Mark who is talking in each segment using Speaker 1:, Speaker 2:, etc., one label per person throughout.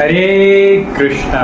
Speaker 1: हरे कृष्णा।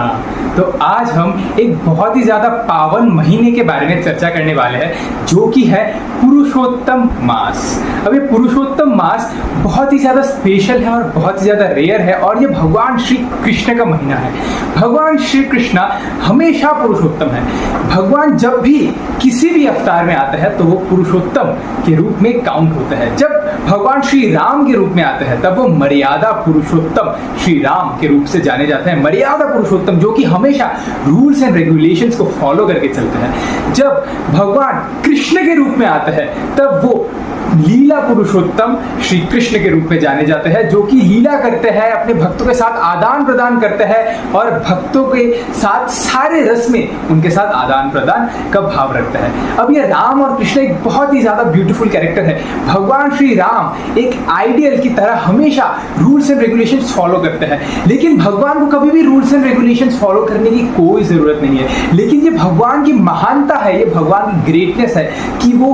Speaker 1: तो आज हम एक बहुत ही ज्यादा पावन महीने के बारे में चर्चा करने वाले हैं जो कि है पुरुषोत्तम मास। अब ये पुरुषोत्तम मास बहुत ही ज्यादा स्पेशल है और बहुत ही ज्यादा रेयर है और ये भगवान श्री कृष्ण का महीना है। भगवान श्री कृष्ण हमेशा पुरुषोत्तम है। भगवान जब भी किसी भी अवतार में आता है तो वो पुरुषोत्तम के रूप में काउंट होता है। जब भगवान श्री राम के रूप में आते हैं तब वो मर्यादा पुरुषोत्तम श्री राम के रूप से जाने जाते हैं। मर्यादा पुरुषोत्तम जो कि हमेशा रूल्स एंड रेगुलेशंस को फॉलो करके चलते हैं। जब भगवान कृष्ण के रूप में आते हैं तब वो लीला पुरुषोत्तम श्री कृष्ण के रूप में जाने जाते हैं, जो कि लीला करते हैं, अपने भक्तों के साथ आदान प्रदान करते हैं और भक्तों के साथ सारे रस में उनके साथ आदान प्रदान का भाव रखते हैं। अब ये राम और कृष्ण एक बहुत ही ज्यादा ब्यूटीफुल कैरेक्टर है। भगवान श्री राम एक आइडियल की तरह हमेशा रूल्स एंड रेगुलेशंस फॉलो करते हैं, लेकिन भगवान को कभी भी रूल्स एंड रेगुलेशंस फॉलो करने की कोई जरूरत नहीं है। लेकिन ये भगवान की महानता है, ये भगवान की ग्रेटनेस है कि वो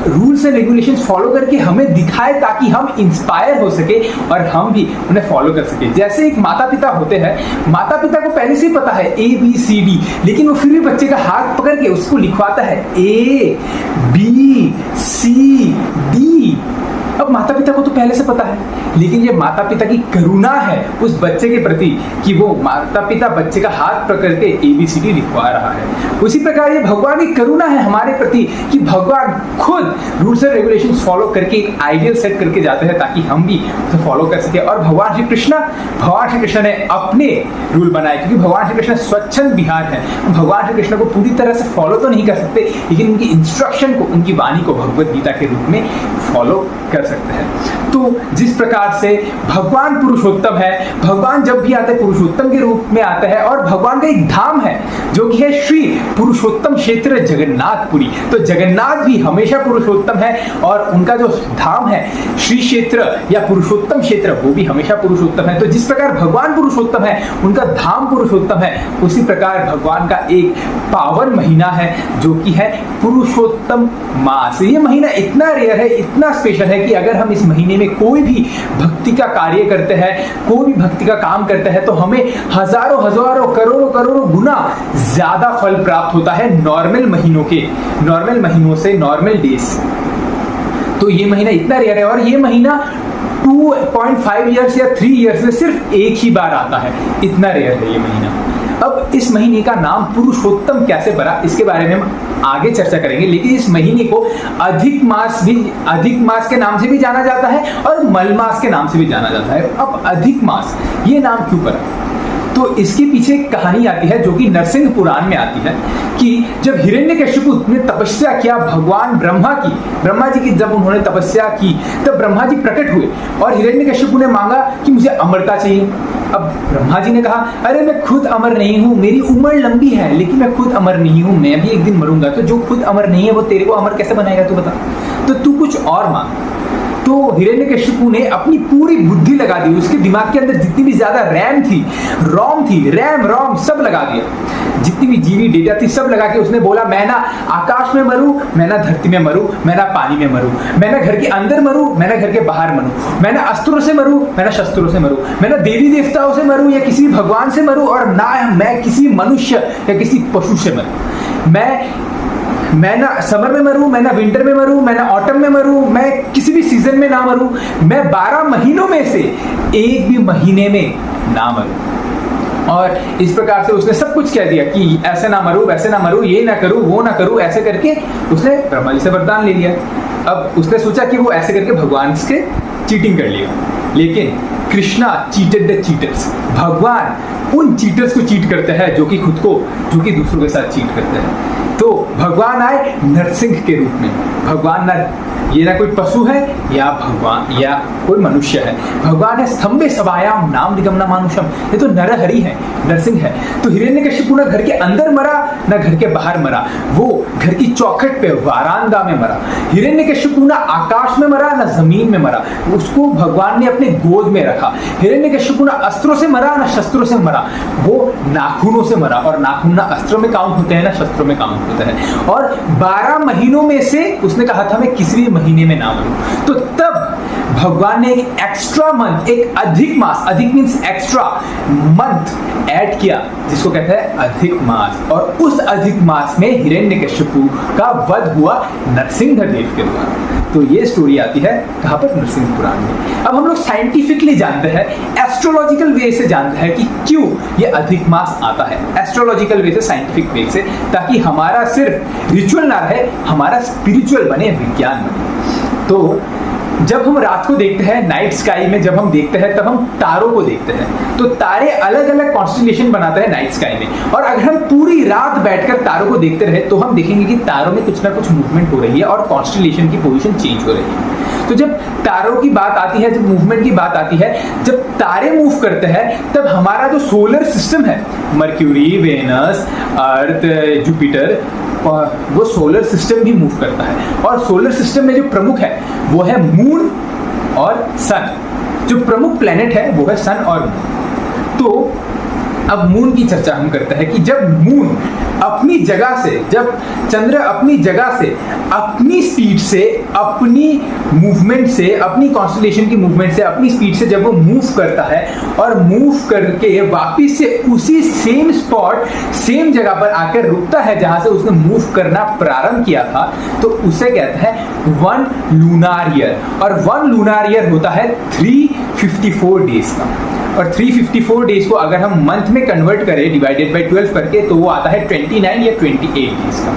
Speaker 1: रूल्स एंड रेगुलेशंस फॉलो करके हमें दिखाए ताकि हम इंस्पायर हो सके और हम भी उन्हें फॉलो कर सके। जैसे एक माता पिता होते हैं, माता पिता को पहले से ही पता है ABCD, लेकिन वो फिर भी बच्चे का हाथ पकड़ के उसको लिखवाता है ABCD। अब माता पिता को तो पहले से पता है, लेकिन ये माता पिता की करुणा है उस बच्चे के प्रति कि वो माता पिता बच्चे का हाथ पकड़ के ABCD लिखवा रहा है। उसी प्रकार ये भगवान की करुणा है हमारे प्रति कि भगवान खुद रूल्स एंड रेगुलेशंस फॉलो करके एक आइडियल सेट करके जाते हैं ताकि हम भी उसे फॉलो कर सके। और भगवान श्री कृष्ण ने अपने रूल बनाए, क्योंकि भगवान श्री कृष्ण स्वच्छंद विहार है। भगवान श्री कृष्ण को पूरी तरह से फॉलो तो नहीं कर सकते, लेकिन उनकी इंस्ट्रक्शन को, उनकी वाणी को भगवत गीता के रूप में फॉलो कर सकते हैं। तो जिस प्रकार से भगवान पुरुषोत्तम है, भगवान जब भी आते हैं पुरुषोत्तम के रूप में आते हैं और भगवान का एक धाम है जो कि है श्री पुरुषोत्तम क्षेत्र जगन्नाथपुरी। तो जगन्नाथ भी हमेशा पुरुषोत्तम है और उनका जो धाम है श्री क्षेत्र या पुरुषोत्तम क्षेत्र वो भी हमेशा पुरुषोत्तम है। तो जिस प्रकार भगवान पुरुषोत्तम है, उनका धाम पुरुषोत्तम है, उसी प्रकार भगवान का एक पावन महीना है जो कि है पुरुषोत्तम मास। ये महीना इतना रेयर है, इतना स्पेशल है कि अगर हम इस महीने में कोई भी भक्ति का कार्य करते हैं, कोई भी भक्ति का काम करते हैं तो हमें हजारों हजारों करोड़ों गुना ज्यादा फल प्राप्त होता है नॉर्मल महीनों से, नॉर्मल डेज। तो ये महीना इतना रेयर है और ये महीना 2.5 ईयर्स या 3 ईयर्स में सिर्फ एक ही बार आता है। इतना रेयर है ये महीना। अब इस महीने का नाम पुरुषोत्तम कैसे पड़ा इसके बारे में हम आगे चर्चा करेंगे, लेकिन इस महीने को अधिक मास के नाम से भी जाना जाता है और मल मास के नाम से भी जाना जाता है। अब अधिक मास ये नाम क्यों पड़ा, तो इसके पीछे एक कहानी आती है जो कि नरसिंह पुराण में आती है कि जब हिरण्यकशिपु ने तपस्या किया भगवान ब्रह्मा जी की जब उन्होंने तपस्या की तब ब्रह्मा जी प्रकट हुए और हिरण्यकशिपु ने मांगा कि मुझे अमरता चाहिए। अब ब्रह्मा जी ने कहा, अरे मैं खुद अमर नहीं हूं, मेरी उम्र लंबी है लेकिन मैं खुद अमर नहीं हूं, मैं भी एक दिन मरूंगा। तो जो खुद अमर नहीं है वो तेरे को अमर कैसे बनाएगा, तू बता, तो तू कुछ और मांग। तो हिरण्यकशिपु ने अपनी पूरी बुद्धि लगा दी, उसके दिमाग के अंदर जितनी भी ज्यादा रैम रोम सब लगा दिया, जितनी भी जीवी डेटा थी सब लगा के उसने बोला, मैं ना आकाश में मरूं, मैं ना धरती में मरूं, मैं ना पानी में मरूं, मैं ना घर के अंदर मरूं, मैं ना घर के बाहर मरूं, मैं ना अस्त्रों से मरूं, मैं ना शस्त्रों से मरूं, मैं ना देवी देवताओं से मरूं या किसी भगवान से मरूं, और ना मैं किसी मनुष्य या किसी पशु से मरूं। मैं ना समर में मरूं, मैं ना विंटर में मरूं, मैं ना ऑटम में मरूं, मैं किसी भी सीजन में ना मरूं, मैं 12 महीनों में से एक भी महीने में ना मरूं। और इस प्रकार से उसने सब कुछ कह दिया कि ऐसे ना मरूं, वैसे ना मरूं, ये ना करूं, वो ना करूं, ऐसे करके उसने ब्रह्मा जी से वरदान ले लिया। अब उसने सोचा कि वो ऐसे करके भगवान से चीटिंग कर लिया, लेकिन कृष्णा चीटेड द चीटर्स। भगवान उन चीटर्स को चीट करते हैं जो कि दूसरों के साथ चीट करते हैं। तो भगवान आए नरसिंह के रूप में। भगवान ये ना कोई पशु है या कोई मनुष्य है, भगवान है स्तंभे सभायाम नाम निगमना मानुषम। ये तो नरहरि है, नरसिंह है। तो हिरण्यकशिपु ना घर के अंदर मरा ना घर के बाहर मरा, वो घर की चौखट पे वारांदा में मरा। हिरण्यकशिपु ना आकाश में मरा ना जमीन में मरा, उसको भगवान ने अपने गोद में रखा। हिरण्यकशिपु ना अस्त्रों से मरा ना शस्त्रों से मरा, वो नाखूनों से मरा, और नाखून ना अस्त्रों में काउंट होते हैं ना शस्त्रों में काउंट होते हैं। और 12 महीनों में से उसने कहा था मैं किसी भी महीने में ना मरूं। तो तब भगवान ने एक एक्स्ट्रा मंथ, एक अधिक मास, अधिक मीन्स एक्स्ट्रा मंथ ऐड किया जिसको कहते हैं अधिक मास, और उस अधिक मास में हिरण्यकश्यपु का वध हुआ नरसिंहदेव के द्वारा। तो ये स्टोरी आती है कहां पर? नरसिंह पुराण में। अब हम लोग साइंटिफिकली जानते हैं, एस्ट्रोलॉजिकल वे से जानते हैं कि क्यों ये अधिक मास आता है, एस्ट्रोलॉजिकल वे से, साइंटिफिक वे से, ताकि हमारा सिर्फ रिचुअल ना रहे, हमारा स्पिरिचुअल बने, विज्ञान बने। तो जब हम रात को देखते हैं, नाइट स्काई में जब हम देखते हैं, तब हम तारों को देखते हैं। तो तारे अलग अलग कॉन्स्टिलेशन बनाते हैं नाइट स्काई में, और अगर हम पूरी रात बैठकर तारों को देखते रहे तो हम देखेंगे कि तारों में कुछ ना कुछ मूवमेंट हो रही है और कॉन्स्टिलेशन की पोजीशन चेंज हो रही है। तो जब तारों की बात आती है, जब मूवमेंट की बात आती है, जब तारे मूव करते हैं, तब हमारा जो सोलर सिस्टम है, मर्क्यूरी, वेनस, अर्थ, जुपिटर, वो सोलर सिस्टम भी मूव करता है। और सोलर सिस्टम में जो प्रमुख है वो है मून और सन। जो प्रमुख प्लेनेट है वो है सन और मून। तो अब मून की चर्चा हम करते हैं कि जब मून अपनी जगह से, जब चंद्र अपनी जगह से, अपनी स्पीड से, अपनी मूवमेंट से, अपनी कॉन्स्टलेशन की मूवमेंट से, अपनी स्पीड से जब वो मूव करता है और मूव करके वापिस से उसी सेम स्पॉट, सेम जगह पर आकर रुकता है जहां से उसने मूव करना प्रारंभ किया था, तो उसे कहते हैं 1 लूनार ईयर। और 1 लूनार ईयर होता है 354 डेज का। और 354 डेज को अगर हम मंथ में कन्वर्ट करें डिवाइडेड बाय 12 करके, तो वो आता है 29 या 28 डेज का।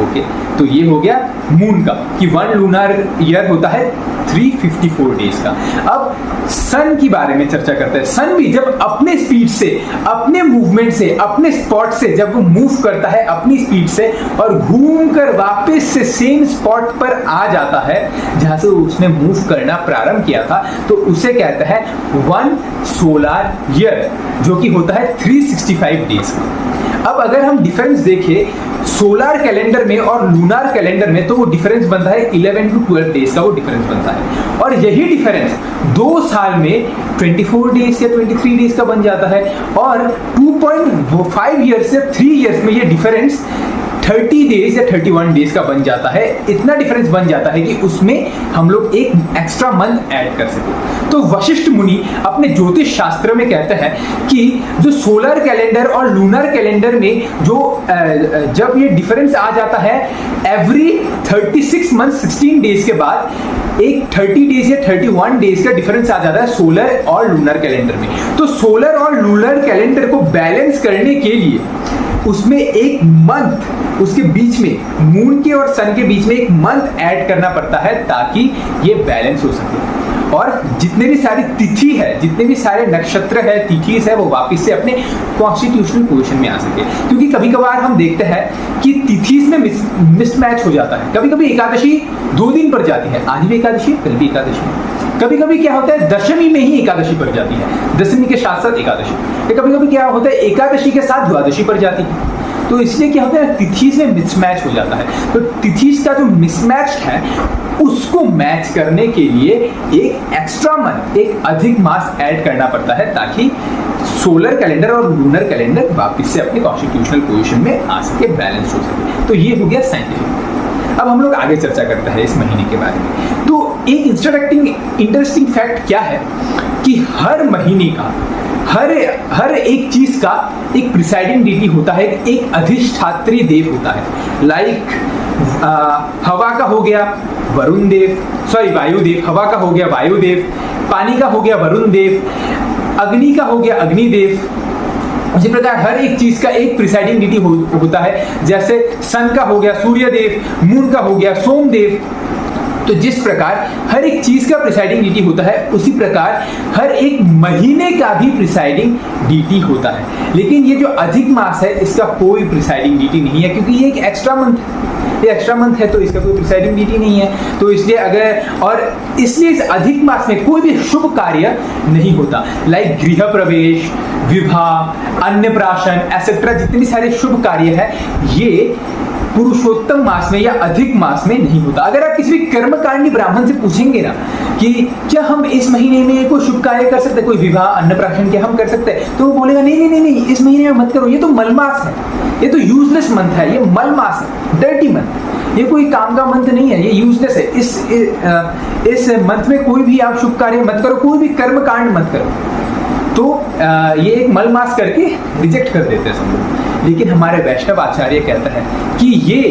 Speaker 1: ओके, तो ये हो गया मून का कि 1 लूनार ईयर होता है 354 डेज का। अब सन की बारे में चर्चा करते हैं। सन भी जब अपने स्पीड से, अपने मूवमेंट से, अपने स्पॉट से जब वो मूव करता है अपनी स्पीड से और घूमकर वापस से सेम स्पॉट पर आ जाता है जहां से उसने मूव करना प्रारंभ किया था, तो उसे कहता है 1 सोलर ईयर, जो कि होता है 365 डेज का। अब अगर हम डिफरेंस देखें सोलर कैलेंडर में और लूनार कैलेंडर में, तो वो डिफरेंस बनता है 11 to 12 डेज का, वो डिफरेंस बनता है। और यही डिफरेंस 2 साल में 24 डेज या 23 डेज का बन जाता है, और 2.5 ईयर्स या 3 ईयर्स में ये डिफरेंस 30 डेज या 31 डेज का बन जाता है। इतना डिफरेंस बन जाता है कि उसमें हम लोग एक एक्स्ट्रा मंथ ऐड कर सके। तो वशिष्ठ मुनि अपने ज्योतिष शास्त्र में कहते हैं कि जो सोलर कैलेंडर और लूनर कैलेंडर में जो जब ये डिफरेंस आ जाता है एवरी 36 मंथ 16 डेज के बाद एक 30 डेज या 31 डेज का डिफरेंस आ जाता है सोलर और लूनर कैलेंडर में। तो सोलर और लूनर कैलेंडर को बैलेंस करने के लिए उसमें एक मंथ, उसके बीच में मून के और सन के बीच में एक मंथ ऐड करना पड़ता है ताकि ये बैलेंस हो सके। और जितने भी सारी तिथि है, जितने भी सारे नक्षत्र है, तिथि है, वो वापस से अपने कॉन्स्टिट्यूशनल पोजीशन में आ सके। क्योंकि कभी कभार हम देखते हैं कि तिथि में मिसमैच हो जाता है। कभी कभी एकादशी 2 दिन पर जाती है, आज भी एकादशी, कल भी एकादशी। कभी कभी क्या होता है दशमी में ही एकादशी पड़ जाती है, दशमी के साथ साथ एकादशी। कभी कभी क्या होता है एकादशी के साथ द्वादशी पड़ जाती है। तो इसलिए क्या होता है तिथि से मिसमैच हो जाता है। तो तिथि का जो मिसमैच है उसको मैच करने के लिए एक एक्स्ट्रा मंथ, एक अधिक मास ऐड करना पड़ता है ताकि सोलर कैलेंडर और लूनर कैलेंडर वापस से अपने कॉन्स्टिट्यूशनल पोजीशन में आ सके, बैलेंस हो सके। तो ये हो गया साइंटिफिक। अब हम लोग आगे चर्चा करते हैं इस महीने के बारे में। तो एक इंटरेस्टिंग फैक्ट क्या है कि हर महीने का हर एक चीज का एक प्रिसाइडिंग डीटी होता है, एक अधिष्ठात्री देव होता है। लाइक हवा का हो गया वरुण देव, वायुदेव। हवा का हो गया वायुदेव, पानी का हो गया वरुण देव, अग्नि का हो गया अग्निदेव। उसी प्रकार हर एक चीज का एक प्रिसाइडिंग डीटी होता है। जैसे सन का हो गया सूर्यदेव, मून का हो गया सोमदेव। तो जिस प्रकार हर एक चीज का प्रिसाइडिंग डीटी होता है, उसी प्रकार हर एक महीने का भी प्रिसाइडिंग डीटी होता है। लेकिन ये जो अधिक मास है इसका कोई प्रिसाइडिंग डीटी नहीं है, क्योंकि ये एक एक्स्ट्रा मंथ है, तो इसका कोई प्रिसाइडिंग डीटी नहीं है। तो इसलिए इस अधिक मास में कोई भी शुभ कार्य नहीं होता। लाइक गृह प्रवेश, विवाह, अन्नप्राशन एसेट्रा, जितने भी सारे शुभ कार्य है ये पुरुषोत्तम मास में या अधिक मास में नहीं होता। अगर आप किसी भी कर्मकांडी ब्राह्मण से पूछेंगे ना कि क्या हम इस महीने में कोई शुभ कार्य कर सकते हैं, कोई विवाह, अन्नप्राशन क्या हम कर सकते हैं, तो वो बोलेगा नहीं, इस महीने में मत करो, ये तो मलमास है, ये तो यूजलेस मंथ है, ये मलमास है, डर्टी मंथ। ये कोई काम का मंत्र नहीं है, ये यूजलेस है। इस मंत्र में कोई भी आप शुभ कार्य मत करो, कोई भी कर्म कांड मत करो। तो ये एक मलमास करके रिजेक्ट कर देते हैं सब लोग। लेकिन हमारे वैष्णव आचार्य कहते हैं कि ये,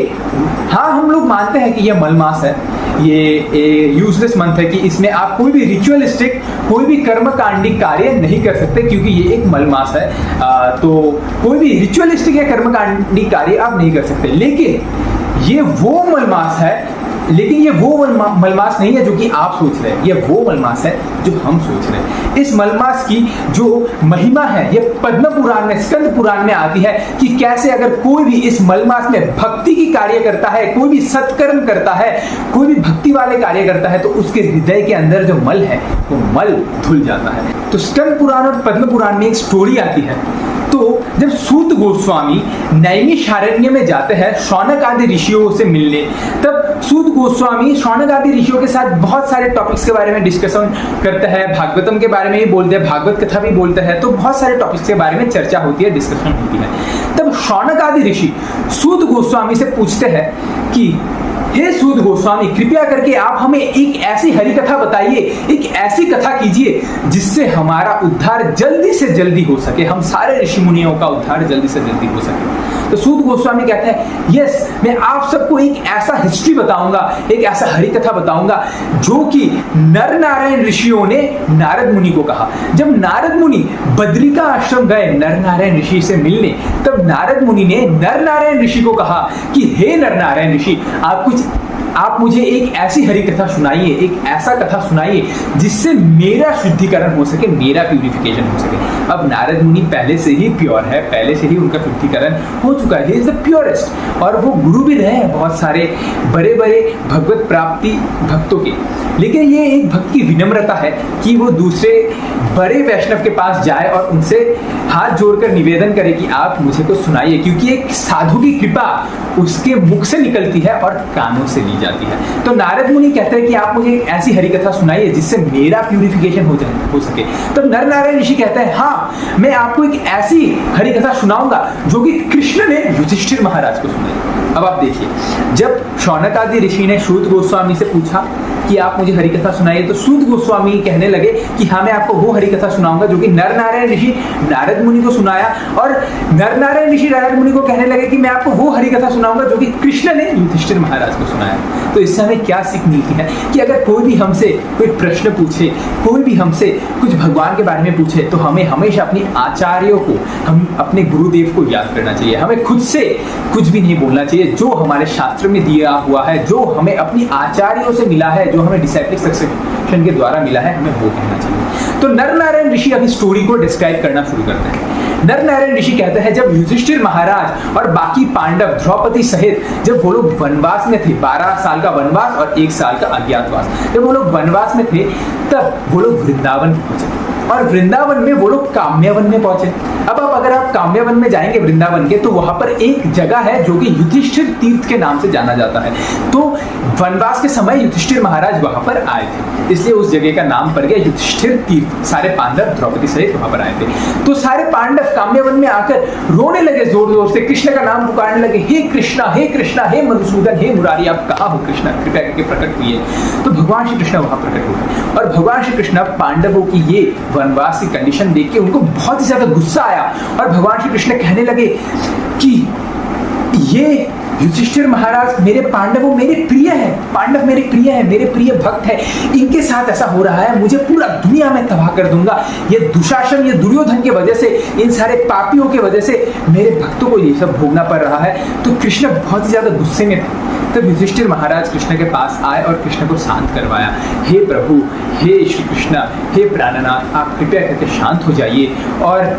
Speaker 1: हाँ हम लोग मानते हैं कि ये मलमास है, ये यूजलेस मंत्र है, कि इसमें आप कोई भी रिचुअलिस्टिक, कोई भी कर्मकांडी कार्य नहीं कर सकते, क्योंकि ये एक मलमास है। तो कोई भी रिचुअलिस्टिक या कर्मकांडी कार्य आप नहीं कर सकते। लेकिन ये वो मलमास है, लेकिन ये वो मलमास नहीं है जो कि आप सोच रहे हैं, ये वो मलमास है जो हम सोच रहे हैं। इस मलमास की जो महिमा है ये पद्म पुराण में, स्कंद पुराण में आती है कि कैसे अगर कोई भी इस मलमास में भक्ति की कार्य करता है, कोई भी सत्कर्म करता है, कोई भी भक्ति वाले कार्य करता है, तो उसके हृदय के अंदर जो मल है वो मल धुल जाता है। तो स्कंद पुराण और पद्म पुराण में एक स्टोरी आती है। तो जब सूत गोस्वामी नैमिषारण्य में जाते हैं शौनक आदि ऋषियों से मिलने, तब सूत गोस्वामी शौनक आदि ऋषियों के साथ बहुत सारे टॉपिक्स के बारे में डिस्कशन करते हैं, भागवतम के बारे में ही बोलते हैं, भागवत कथा भी बोलते हैं। तो बहुत सारे टॉपिक्स के बारे में चर्चा होती है, डिस्कशन होती है। तब शौनक आदि ऋषि सूत गोस्वामी से पूछते हैं कि हे सूत गोस्वामी, कृपया करके आप हमें एक ऐसी हरि कथा बताइए, एक ऐसी कथा कीजिए जिससे हमारा उद्धार जल्दी से जल्दी हो सके, हम सारे ऋषि मुनियों का उद्धार जल्दी से जल्दी हो सके। तो सूत गोस्वामी कहते हैं यस, मैं आप सबको एक ऐसा हिस्ट्री बताऊंगा, एक ऐसा हरि कथा बताऊंगा जो कि नर नारायण ऋषियों ने नारद मुनि को कहा। जब नारद मुनि बद्रिका आश्रम गए नर नारायण ऋषि से मिलने, तब नारद मुनि ने नर नारायण ऋषि को कहा कि हे नर नारायण ऋषि, आप मुझे एक ऐसी हरि कथा सुनाइए, एक ऐसा कथा सुनाइए जिससे मेरा शुद्धिकरण हो सके, मेरा प्यूरिफिकेशन हो सके। अब नारद मुनि पहले से ही प्योर है, पहले से ही उनका शुद्धिकरण हो चुका है, ही इज द प्योरेस्ट, और वो गुरु भी रहे हैं बहुत सारे बड़े बड़े भगवत प्राप्ति भक्तों के। लेकिन ये एक भक्त की विनम्रता है कि वो दूसरे बड़े वैष्णव के पास जाए और उनसे हाथ जोड़कर निवेदन करे कि आप मुझे को सुनाइए, क्योंकि एक साधु की कृपा उसके मुख से निकलती है और कानों से ली जाती है। तो नारद मुनि कहते हैं कि आप मुझे एक ऐसी हरि कथा सुनाइए जिससे मेरा प्यूरिफिकेशन हो सके। तो नर नारायण ऋषि कहते हैं हाँ, मैं आपको एक ऐसी हरि कथा सुनाऊंगा जो कि कृष्ण ने युधिष्ठिर महाराज को सुनाई। अब आप देखिए, जब शौनक आदि ऋषि ने सूत गोस्वामी से पूछा कि आप मुझे हरि कथा सुनाइए, तो सूत गोस्वामी कहने लगे कि हाँ, मैं आपको वो हरि कथा सुनाऊंगा जो कि नर नारायण ऋषि नारद मुनि को सुनाया, और नर नारायण ऋषि नारद मुनि को कहने लगे कि मैं आपको वो हरि कथा सुनाऊंगा जो कि कृष्ण ने युधिष्ठिर महाराज को सुनाया। तो इससे हमें क्या सीख मिलती है कि अगर कोई भी हमसे कोई प्रश्न पूछे, कोई भी हमसे कुछ भगवान के बारे में पूछे, तो हमें हमेशा अपने आचार्यों को, हम अपने गुरुदेव को याद करना चाहिए। हमें खुद से कुछ भी नहीं बोलना चाहिए, जो हमारे शास्त्र में दिया हुआ है, जो हमें अपनी आचार्यों से मिला है, जो हमें डिसाइप्लिक सक्सेशन के द्वारा मिला है, हमें वो कहना चाहिए। तो नर नारायण ऋषि अभी स्टोरी को डिस्क्राइब करना शुरू करते हैं। नर नारायण ऋषि कहते हैं जब युधिष्ठिर महाराज और बाकी पांडव द्रौपदी सहित जब वो लोग वनवास में थे, 12 साल का वनवास और 1 साल का अज्ञातवास, जब वो लोग वनवास में थे, तब वो लोग वृंदावन पहुंचे, और वृंदावन में वो लोग काम्यवन में पहुंचे। अब अगर आप काम्यवन में जाएंगे वृंदावन के, तो वहां पर एक जगह है जो कि युधिष्ठिर तीर्थ के नाम से जाना जाता है। तो वनवास के समय युधिष्ठिर महाराज वहां पर आए थे, इसलिए उस जगह का नाम पड़ गया युधिष्ठिर तीर्थ। सारे पांडव द्रौपदी सहित वहां पर आए थे। तो सारे पांडव काम्यवन में आकर रोने लगे, जोर जोर से कृष्ण का नाम पुकारने लगे, हे कृष्णा, हे कृष्णा, हे मधुसूदन, हे मुरारी, आप कहाँ हो कृष्णा, कृपया करके प्रकट हुई। तो भगवान श्री कृष्ण वहां प्रकट हो गए, और भगवान श्री कृष्ण पांडवों की ये वनवास की कंडीशन देख के उनको बहुत ही ज्यादा गुस्सा आया, और भगवान श्री कृष्ण कहने लगे कि ये युधिष्ठिर महाराज मेरे पांडवों मेरे प्रिय है, पांडव मेरे प्रिय है, मेरे प्रिय भक्त है, इनके साथ ऐसा हो रहा है, मुझे पूरा दुनिया में तबाह कर दूंगा। ये दुशासन, ये दुर्योधन की वजह से, इन सारे पापियों की वजह से मेरे भक्तों को ये सब भोगना पड़ रहा है। तो कृष्ण बहुत ही ज्यादा गुस्से में थे। तब युधिष्ठिर महाराज कृष्ण के पास आए और कृष्ण को शांत करवाया। हे प्रभु, हे श्री कृष्ण, हे प्राणनाथ, आप कृपया करके शांत हो जाइए और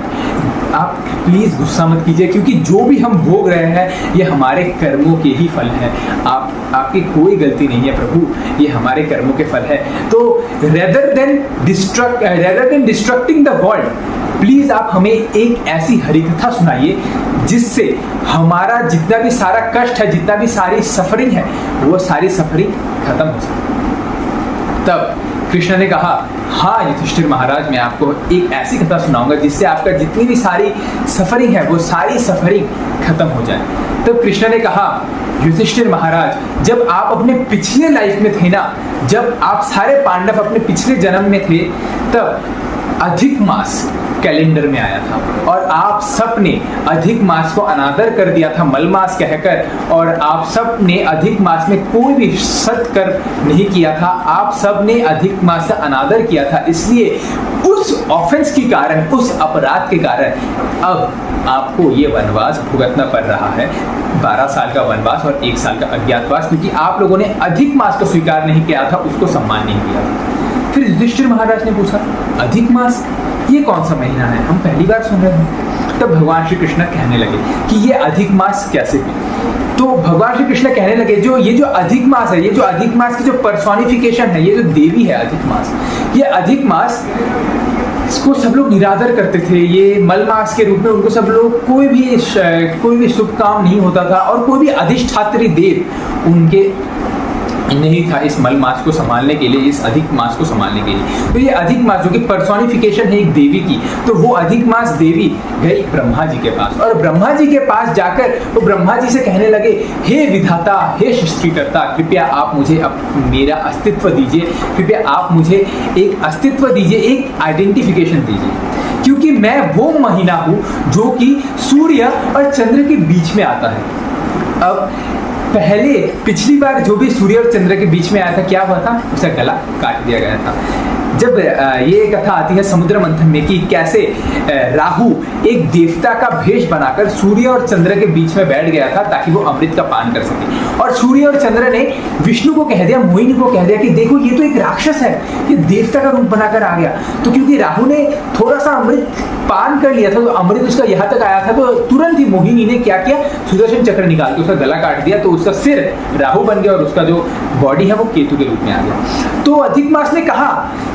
Speaker 1: आप प्लीज गुस्सा मत कीजिए, क्योंकि जो भी हम भोग रहे हैं ये हमारे कर्मों के ही फल है। आपकी कोई गलती नहीं है प्रभु, ये हमारे कर्मों के फल है। तो rather than distracting the world, please आप हमें एक ऐसी हरि कथा सुनाइए जिससे हमारा जितना भी सारा कष्ट है, जितना भी सारी सफरिंग है, वो सारी सफरिंग खत्म हो सके। तब कृष्ण ने कहा, हाँ युधिष्ठिर महाराज, मैं आपको एक ऐसी कथा सुनाऊंगा जिससे आपका जितनी भी सारी सफरिंग है वो सारी सफरिंग खत्म हो जाए। तब कृष्ण ने कहा युधिष्ठिर महाराज, जब आप अपने पिछले लाइफ में थे ना, जब आप सारे पांडव अपने पिछले जन्म में थे, तब अधिक मास कैलेंडर में आया था और आप सब ने अधिक मास को अनादर कर दिया था मल मास कहकर, और आप सब ने अधिक मास में कोई भी सत्कर्म नहीं किया था। आप सब ने अधिक मास का अनादर किया था, इसलिए उस ऑफेंस के कारण, उस अपराध के कारण अब आपको ये वनवास भुगतना पड़ रहा है, 12 साल का वनवास और 1 साल का अज्ञातवास, क्योंकि आप लोगों ने अधिक मास को स्वीकार नहीं किया था, उसको सम्मान नहीं किया था। फिर युधिष्ठिर महाराज ने पूछा, अधिक मास ये कौन सा महीना है, हम पहली बार सुन रहे हैं। तब भगवान श्री कृष्ण कहने लगे कि ये अधिक मास कैसे भी। तो भगवान श्री कृष्ण कहने लगे, ये जो अधिक मास है, ये जो अधिक मास की जो पर्सोनिफिकेशन है, ये जो देवी है अधिक मास, ये अधिक मास इसको सब लोग निरादर करते थे। ये मल मास के रूप में उनको सब लोग कोई भी शुभ काम नहीं होता था, और कोई भी अधिष्ठात्री देव उनके नहीं था इस मल मास को संभालने के लिए, इस अधिक मास को संभालने के लिए। तो ये अधिक मास जो कि पर्सोनिफिकेशन है एक देवी की, तो वो अधिक मास देवी गई ब्रह्मा जी के पास, और ब्रह्मा जी के पास जाकर वो ब्रह्मा जी से कहने लगे, हे विधाता, हे सृष्टिकर्ता, कृपया आप मुझे मेरा अस्तित्व दीजिए, कृपया आप मुझे एक अस्तित्व दीजिए, एक आइडेंटिफिकेशन दीजिए, क्योंकि मैं वो महीना हूँ जो कि सूर्य और चंद्र के बीच में आता है। अब पहले पिछली बार जो भी सूर्य और चंद्र के बीच में आया था, क्या हुआ था, उसका गला काट दिया गया था। जब ये कथा आती है समुद्र मंथन में कि कैसे राहु एक देवता का भेष बनाकर सूर्य और चंद्र के बीच में बैठ गया था ताकि वो अमृत का पान कर सके, और सूर्य और चंद्र ने विष्णु को कह दिया, मोहिनी को कह दिया कि देखो ये तो एक राक्षस है, ये देवता का रूप बनाकर आ गया। तो क्योंकि राहु ने थोड़ा सा अमृत पान कर लिया था, तो अमृत उसका यहाँ तक आया था, तो तुरंत ही मोहिनी ने क्या किया, सुदर्शन चक्र निकाल के उसका गला काट दिया, तो उसका सिर राहु बन गया और उसका जो बॉडी है वो केतु के रूप में आ गया। तो अधिक मास ने कहा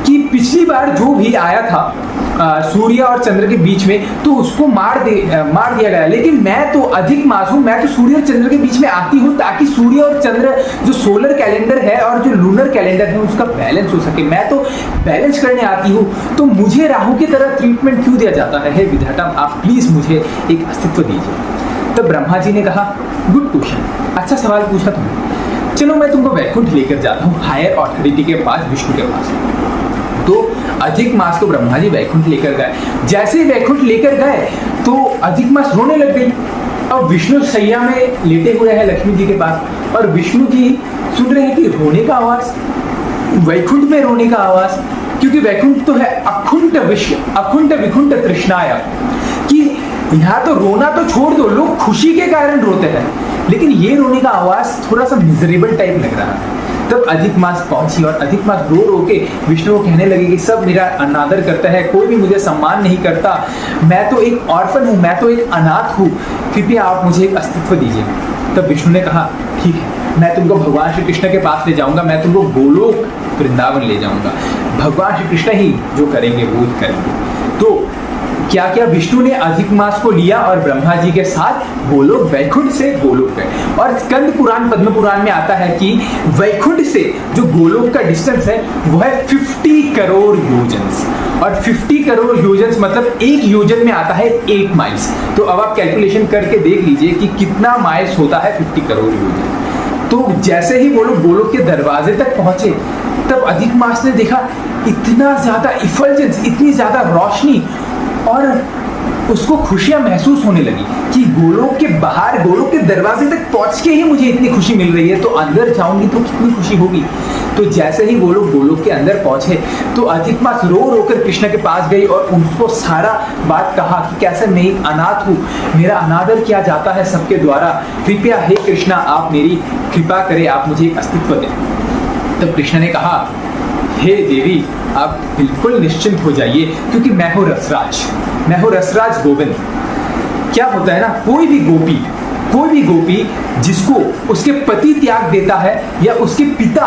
Speaker 1: कि पिछली बार जो भी आया था सूर्य और चंद्र के बीच में, तो उसको मार दिया गया, लेकिन मैं तो अधिक मास हूं, मैं तो सूर्य और चंद्र के बीच में आती हूं ताकि सूर्य और चंद्र जो सोलर कैलेंडर है और जो लूनर कैलेंडर है उसका बैलेंस हो सके, मैं तो बैलेंस करने आती हूं, तो मुझे राहु की तरह ट्रीटमेंट क्यों दिया जाता है? हे विधाता, आप प्लीज मुझे एक अस्तित्व दीजिए। तब ब्रह्मा जी ने कहा, गुड क्वेश्चन, अच्छा सवाल पूछा तुमने, चलो मैं तुमको वैकुंठ लेकर जाता हूँ, हायर ऑथोरिटी के पास, विष्णु के पास। तो अधिक मास को ब्रह्मा जी वैकुंठ लेकर गए। जैसे ही वैकुंठ लेकर गए तो अधिक मास रोने लग गई। अब विष्णु सैया में लेटे हुए हैं लक्ष्मी जी के पास, और विष्णु जी सुन रहे हैं कि रोने का आवाज, वैकुंठ में रोने का आवाज, क्योंकि वैकुंठ तो है अकुंठ विकुंठ तृष्णाया, कि यहाँ तो रोना तो छोड़ दो, लोग खुशी के कारण रोते हैं, लेकिन ये रोने का आवाज थोड़ा सा मिजरेबल टाइप लग रहा है। तब अधिक मास पहुंची और अधिक मास रो रो के विष्णु को कहने लगे कि सब मेरा अनादर करता है, कोई भी मुझे सम्मान नहीं करता, मैं तो एक ऑर्फन हूँ, मैं तो एक अनाथ हूँ, कृपया आप मुझे एक अस्तित्व दीजिए। तब विष्णु ने कहा, ठीक है, मैं तुमको भगवान श्री कृष्ण के पास ले जाऊंगा, मैं तुमको गोलोक वृंदावन ले जाऊंगा, भगवान श्री कृष्ण ही जो करेंगे वो ही करेंगे। तो क्या क्या विष्णु ने अधिक मास को लिया और ब्रह्मा जी के साथ गोलोक, वैकुंठ से गोलोक गए। और स्कंद पुराण, पद्म पुराण में आता है कि वैकुंठ से जो गोलोक का डिस्टेंस है वो है 50 करोड़ योजन्स, और 50 करोड़ योजन्स मतलब एक योजन में आता है 8 माइल्स। तो अब आप कैलकुलेशन करके देख लीजिए कि कितना माइल्स होता है 50 करोड़ योजन। तो जैसे ही वो लोग गोलोक के दरवाजे तक पहुंचे, तब अधिक मास ने देखा इतना ज्यादा इफल्जेंस, इतनी ज्यादा रोशनी, और उसको खुशियां महसूस होने लगी कि गोलोक के बाहर, गोलोक के दरवाजे तक पहुंच के ही मुझे इतनी खुशी मिल रही है, तो अंदर जाऊंगी तो कितनी खुशी होगी। तो जैसे ही वो लोग गोलोक के अंदर पहुंचे तो अधिक मास रो रो कर कृष्ण के पास गई और उसको सारा बात कहा कि कैसे मैं एक अनाथ हूँ, मेरा अनादर किया जाता है सबके द्वारा, कृपया हे कृष्णा आप मेरी कृपा करें, आप मुझे एक अस्तित्व दें। तब कृष्ण ने कहा, हे देवी, आप बिल्कुल निश्चिंत हो जाइए, क्योंकि मैं हूँ रसराज गोविंद। क्या होता है ना, कोई भी गोपी जिसको उसके पति त्याग देता है या उसके पिता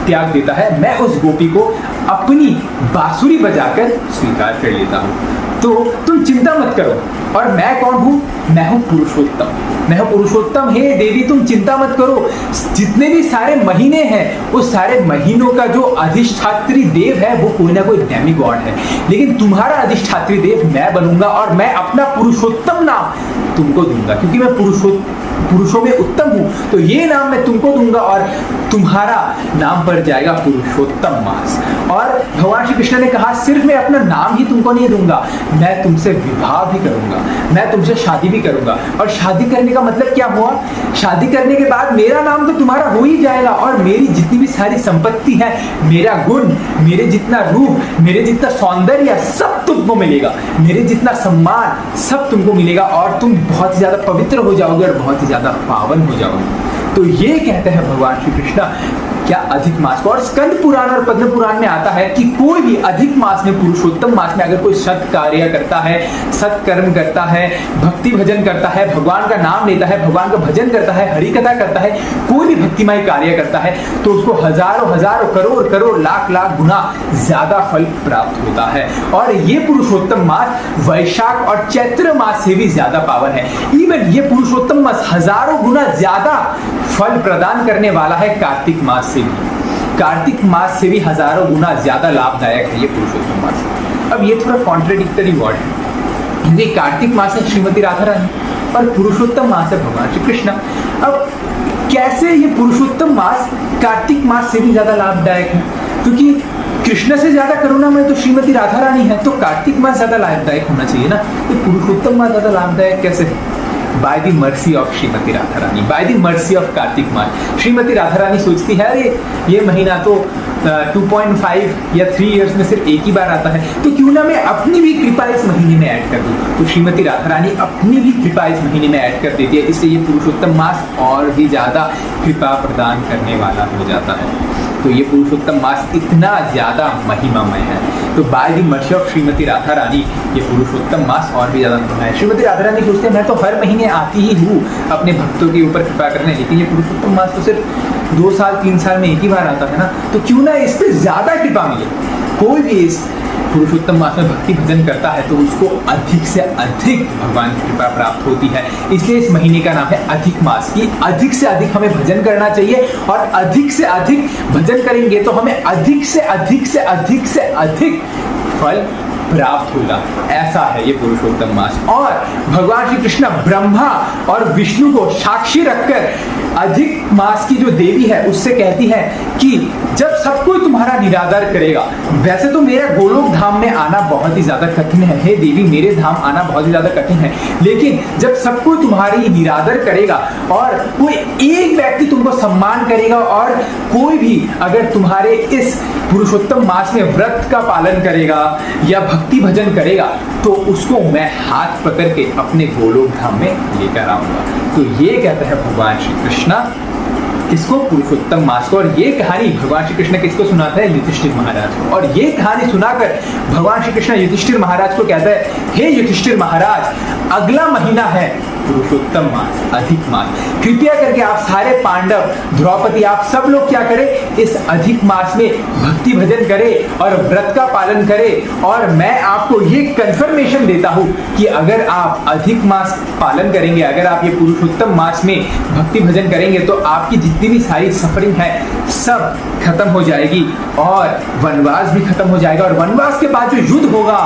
Speaker 1: त्याग देता है, मैं उस गोपी को अपनी बांसुरी बजाकर स्वीकार कर लेता हूँ। तो तुम चिंता मत करो। और मैं कौन हूँ? मैं हूँ पुरुषोत्तम। मैं हूँ पुरुषोत्तम। हे देवी तुम चिंता मत करो। जितने भी सारे महीने हैं उस सारे महीनों का जो अधिष्ठात्री देव है वो कोई ना कोई डेमी गॉड है, लेकिन तुम्हारा अधिष्ठात्री देव मैं बनूंगा और मैं अपना पुरुषोत्तम नाम तुमको दूंगा, क्योंकि मैं पुरुषों में उत्तम हूं। तो ये नाम मैं तुमको दूंगा और तुम्हारा नाम पड़ जाएगा पुरुषोत्तम मास। और भगवान श्री कृष्ण ने कहा सिर्फ मैं अपना नाम ही तुमको नहीं दूंगा, मैं तुमसे विवाह भी करूंगा, मैं तुमसे शादी भी करूंगा। और शादी करने का मतलब क्या हुआ? शादी करने के बाद मेरा नाम तो तुम्हारा हो ही जाएगा और मेरी जितनी भी सारी संपत्ति है, मेरा गुण, मेरे जितना रूप, मेरे जितना सौंदर्य सब तुमको मिलेगा, मेरे जितना सम्मान सब तुमको मिलेगा और तुम बहुत ही ज्यादा पवित्र हो जाओगे और बहुत ही ज्यादा पावन हो जाओगे। तो ये कहते हैं भगवान श्री कृष्ण क्या अधिक मास को। और स्कंद पुराण और पद्म पुराण में आता है कि कोई भी अधिक मास में, पुरुषोत्तम मास में अगर कोई सत कार्य करता है, सत्कर्म करता है, भक्ति भजन करता है, भगवान का नाम लेता है, भगवान का भजन करता है, हरि कथा करता है, कोई भी भक्तिमय कार्य करता है तो उसको हजारों हजारों करोड़ करोड़ लाख लाख गुना ज्यादा फल प्राप्त होता है। और ये पुरुषोत्तम मास वैशाख और चैत्र मास से भी ज्यादा पावन है। इवन ये पुरुषोत्तम मास हजारों गुना ज्यादा फल प्रदान करने वाला है कार्तिक मास से भी। कार्तिक मास से भी हजारों गुना ज्यादा लाभदायक है ये पुरुषोत्तम मास। अब ये थोड़ा कॉन्ट्रडिक्टरी वर्ड है, क्योंकि कार्तिक मास है श्रीमती राधा रानी और पुरुषोत्तम मास है भगवान श्री कृष्ण। अब कैसे ये पुरुषोत्तम मास कार्तिक मास से भी ज्यादा लाभदायक है? क्योंकि कृष्ण से ज्यादा करुणामय तो श्रीमती राधा रानी है, तो कार्तिक मास ज्यादा लाभदायक होना चाहिए ना। तो पुरुषोत्तम मास ज्यादा लाभदायक कैसे है? By the mercy of Shrimati Radha Rani, by the mercy of Kartik मास। श्रीमती राधा रानी सोचती है अरे ये महीना तो 2.5 या 3 इयर्स में सिर्फ एक ही बार आता है, तो क्यों ना मैं अपनी भी कृपा इस महीने में ऐड कर दूं। तो श्रीमती राधा रानी अपनी भी कृपा इस महीने में ऐड कर देती है, इसलिए ये पुरुषोत्तम मास और भी ज्यादा कृपा प्रदान करने वाला हो जाता है। तो ये पुरुषोत्तम मास इतना ज्यादा महिमामय है। तो by the mercy of Shrimati Radha Rani ये पुरुषोत्तम मास और भी ज्यादा महिमा है। श्रीमती राधा रानी सोचते हैं मैं तो हर महीने आती ही हूँ अपने भक्तों के ऊपर कृपा करने, लेकिन ये पुरुषोत्तम मास तो सिर्फ 2 साल 3 साल में एक ही बार आता है ना, तो क्यों ना इस पे ज्यादा कृपा मिले। कोई भी इस पुरुषोत्तम मास में भक्ति भजन करता है तो उसको अधिक से अधिक भगवान की कृपा प्राप्त होती है। इसलिए इस महीने का नाम है अधिक मास। की अधिक से अधिक हमें भजन करना चाहिए और अधिक से अधिक भजन करेंगे तो हमें अधिक से अधिक से अधिक से अधिक फल प्राप्त होगा। ऐसा है ये पुरुषोत्तम मास। और भगवान श्री कृष्ण ब्रह्मा और विष्णु को साक्षी रखकर अधिक मास की जो देवी है उससे कहती है कि जब सब कोई तुम्हारा निरादर करेगा, वैसे तो मेरा गोलोक धाम में आना बहुत ही ज्यादा कठिन है, हे देवी मेरे धाम आना बहुत ही ज्यादा कठिन है, लेकिन जब सब कोई तुम्हारी निरादर करेगा और कोई एक व्यक्ति तुमको सम्मान करेगा और कोई भी अगर तुम्हारे इस पुरुषोत्तम मास में व्रत का पालन करेगा या भक्ति भजन करेगा तो उसको मैं हाथ पकड़ के अपने गोलोक धाम में लेकर आऊंगा। तो ये कहते हैं भगवान श्री कृष्ण किसको? पुरुषोत्तम मास को। और ये कहानी भगवान श्री कृष्ण किसको सुनाता है? युधिष्ठिर महाराज को। और ये कहानी सुनाकर भगवान श्री कृष्ण युधिष्ठिर महाराज को कहता है हे युधिष्ठिर महाराज अगला महीना है पुरुषोत्तम मास, अधिक मास। कृपया करके आप सारे पांडव, द्रौपदी, आप सब लोग क्या करें? इस अधिक मास में भक्ति भजन करें और व्रत का पालन करें। और मैं आपको ये कंफर्मेशन देता हूं कि अगर आप अधिक मास पालन करेंगे, अगर आप ये पुरुषोत्तम मास में भक्ति भजन करेंगे तो आपकी जितनी भी सारी सफरिंग है सब खत्म हो जाएगी और वनवास भी खत्म हो जाएगा। और वनवास के बाद जो युद्ध होगा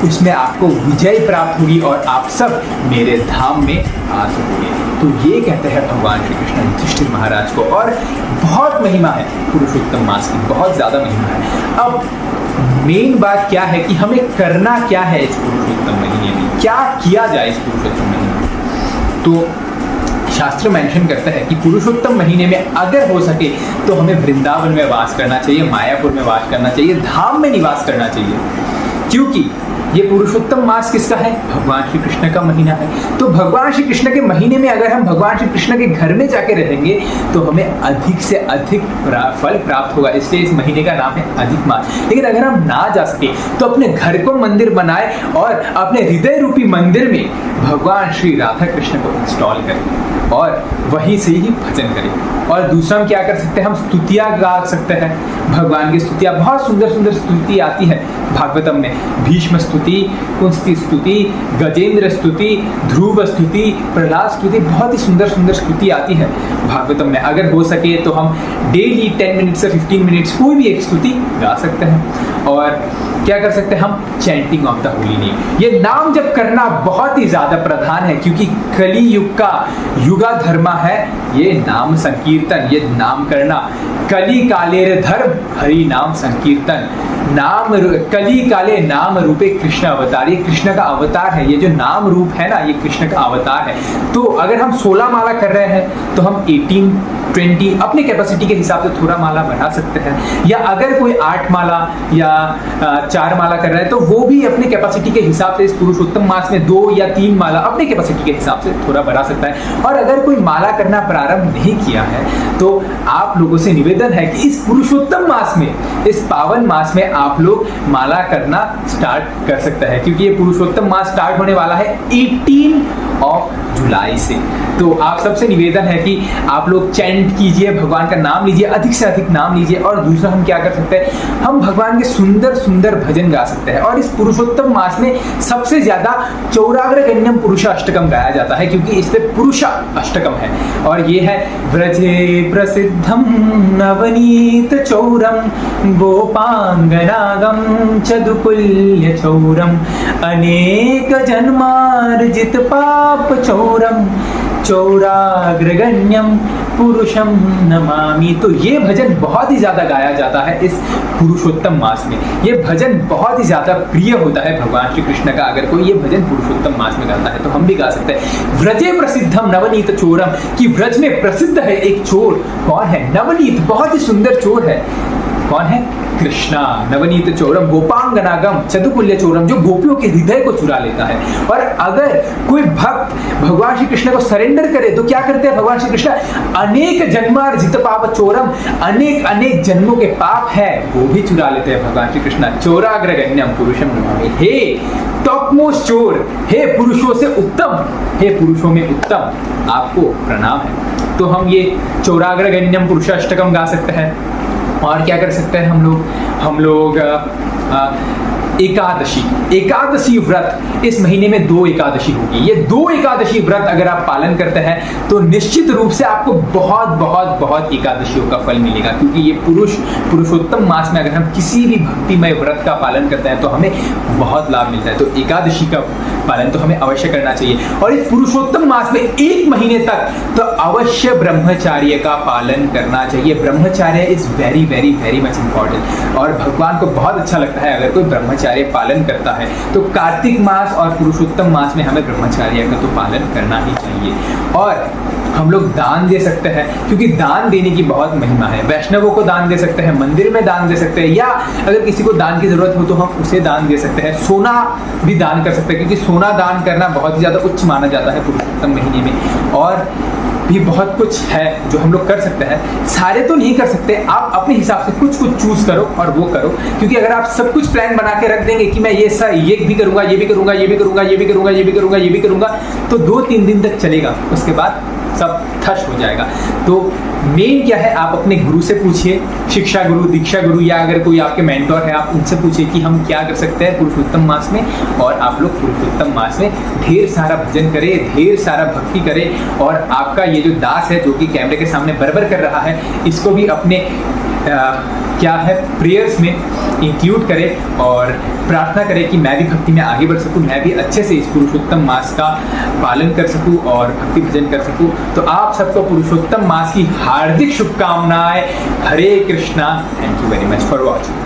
Speaker 1: उसमें आपको विजय प्राप्त होगी और आप सब मेरे धाम में आ सकोगे। तो ये कहते हैं भगवान श्री कृष्ण युधिष्ठिर महाराज को। और बहुत महिमा है पुरुषोत्तम मास की, बहुत ज्यादा महिमा है। अब मेन बात क्या है कि हमें करना क्या है इस पुरुषोत्तम महीने में, क्या किया जाए इस पुरुषोत्तम महीने में। तो शास्त्र मेंशन करता है कि पुरुषोत्तम महीने में अगर हो सके तो हमें वृंदावन में वास करना चाहिए, मायापुर में वास करना चाहिए, धाम में निवास करना चाहिए। क्योंकि ये पुरुषोत्तम मास किसका है? भगवान श्री कृष्ण का महीना है। तो भगवान श्री कृष्ण के महीने में अगर हम भगवान श्री कृष्ण के घर में जाके रहेंगे तो हमें अधिक से अधिक फल प्राप्त होगा। इसलिए इस महीने का नाम है अधिक मास। लेकिन अगर हम ना जा सके तो अपने घर को मंदिर बनाए और अपने हृदय रूपी मंदिर में भगवान श्री राधा कृष्ण को इंस्टॉल करें और वहीं से ही भजन करें। और दूसरा हम क्या कर सकते हैं, हम स्तुतियाँ गा सकते हैं, भगवान की स्तुतियाँ, बहुत सुंदर सुंदर स्तुति आती है भागवतम में। भीष्म स्तुति, कुंती स्तुति, गजेंद्र स्तुति, ध्रुव स्तुति, प्रहलाद स्तुति, बहुत ही सुंदर सुंदर स्तुति आती है भागवतम में। अगर हो सके तो हम डेली 10 मिनट से 15 मिनट्स कोई भी एक स्तुति गा सकते हैं। और क्या कर सकते हैं हम, chanting of the holy name. ये नाम जप करना बहुत ही ज्यादा प्रधान है, क्योंकि कली युग का युगा धर्म है ये नाम संकीर्तन, ये नाम करना। कली काले रे धर्म हरि नाम संकीर्तन, नाम कली काले नाम रूपे कृष्ण अवतार, ये कृष्ण का अवतार है। ये जो नाम रूप है ना, ये कृष्ण का अवतार है। तो अगर हम 16 माला कर रहे हैं तो हम 18, 20 अपने कैपेसिटी के हिसाब से थोड़ा माला बढ़ा सकते हैं, या अगर कोई 8 माला या 4 माला कर रहा है तो वो भी अपने कैपेसिटी के हिसाब से इस पुरुषोत्तम मास में 2 या 3 माला अपने कैपेसिटी के हिसाब से थोड़ा बढ़ा सकता है। और अगर कोई माला करना प्रारंभ नहीं किया है तो आप लोगों से निवेदन है कि इस पुरुषोत्तम मास में, इस पावन मास में आप लोग माला करना स्टार्ट कर सकते हैं, क्योंकि ये पुरुषोत्तम मास स्टार्ट होने वाला है 18 जुलाई से। तो आप सबसे निवेदन है कि आप लोग चैंट कीजिए, भगवान का नाम लीजिए, अधिक से अधिक नाम लीजिए। और दूसरा हम क्या कर सकते हैं, हम भगवान के सुंदर सुंदर भजन गा सकते हैं। और इस पुरुषोत्तम मास में सबसे ज्यादा चौराग्रगण्यम पुरुष अष्टकम गाया जाता है, क्योंकि इस पे पुरुष अष्टकम है। और ये है व्रजे प्रसिद्धम नवनीत चौरम गोपांगनागम चदुकुल्य चौरम अनेक जन्मार्जित पाप चौरम चौराग्रगण्यम पुरुषम नमामि। तो ये भजन बहुत ही ज्यादा गाया जाता है इस पुरुषोत्तम मास में। ये भजन बहुत ही ज्यादा प्रिय होता है भगवान श्री कृष्ण का। अगर कोई ये भजन पुरुषोत्तम मास में गाता है तो हम भी गा सकते हैं। व्रजे प्रसिद्धम नवनीत चोरम, कि व्रज में प्रसिद्ध है एक चोर। कौन है? नवनीत, बहुत ही सुंदर चोर है। कौन है? कृष्णा। नवनीत चोरम गोपांगनागम चतुकुल्य चोरम, जो गोपियों के हृदय को चुरा लेता है। और अगर कोई भक्त भगवान श्री कृष्ण को सरेंडर करे तो क्या करते हैं भगवान श्री कृष्ण? अनेक जन्मार्जित पाप चोरम, अनेक अनेक जन्मों के पाप है वो भी चुरा लेते हैं भगवान श्री कृष्ण। चोराग्रगण्यम पुरुषम नमामि, हे टॉप मोस्ट चोर, हे पुरुषों से उत्तम, हे पुरुषों में उत्तम, आपको प्रणाम है। तो हम ये चौराग्रगण्यम पुरुषाष्टकम गा सकते हैं। और क्या कर सकते हैं हम लोग एकादशी व्रत, इस महीने में 2 एकादशी होगी। ये 2 एकादशी व्रत अगर आप पालन करते हैं तो निश्चित रूप से आपको बहुत बहुत बहुत एकादशियों का फल मिलेगा, क्योंकि ये पुरुषोत्तम मास में अगर हम किसी भी भक्तिमय व्रत का पालन करते हैं तो हमें बहुत लाभ मिलता है। तो एकादशी का पालन तो हमें अवश्य करना चाहिए। और इस पुरुषोत्तम मास में 1 महीने तक तो अवश्य ब्रह्मचार्य का पालन करना चाहिए। Brahmacharya is very very very much important, और भगवान को बहुत अच्छा लगता है अगर कोई ब्रह्मचार्य पालन करता है। तो कार्तिक मास और पुरुषोत्तम मास में हमें ब्रह्मचार्य का तो पालन करना ही चाहिए। और हम लोग दान दे सकते हैं, क्योंकि दान देने की बहुत महिमा है। वैष्णवों को दान दे सकते हैं, मंदिर में दान दे सकते हैं, या अगर किसी को दान की जरूरत हो तो हम उसे दान दे सकते हैं। सोना भी दान कर सकते हैं, क्योंकि सोना दान करना बहुत ही ज्यादा उच्च माना जाता है पुरुषोत्तम महीने में। और भी बहुत कुछ है जो हम लोग कर सकते हैं। सारे तो नहीं कर सकते, आप अपने हिसाब से कुछ कुछ चूज करो और वो करो, क्योंकि अगर आप सब कुछ प्लान बना के रख देंगे कि मैं ये भी करूंगा, ये भी करूंगा, ये भी करूंगा, ये भी करूंगा, ये भी करूंगा, ये भी करूंगा, तो 2-3 दिन तक चलेगा, उसके बाद सब ठश हो जाएगा। तो मेन क्या है, आप अपने गुरु से पूछिए, शिक्षा गुरु, दीक्षा गुरु, या अगर कोई आपके मेंटोर है आप उनसे पूछिए कि हम क्या कर सकते हैं पुरुषोत्तम मास में। और आप लोग पुरुषोत्तम मास में ढेर सारा भजन करें, ढेर सारा भक्ति करें। और आपका ये जो दास है जो कि कैमरे के सामने बरबर कर रहा है, इसको भी अपने क्या है प्रेयर्स में इंक्लूड करें और प्रार्थना करें कि मैं भी भक्ति में आगे बढ़ सकूं, मैं भी अच्छे से इस पुरुषोत्तम मास का पालन कर सकूं और भक्ति भजन कर सकूं। तो आप सबको पुरुषोत्तम मास की हार्दिक शुभकामनाएं। Hare Krishna. Thank you very much for watching.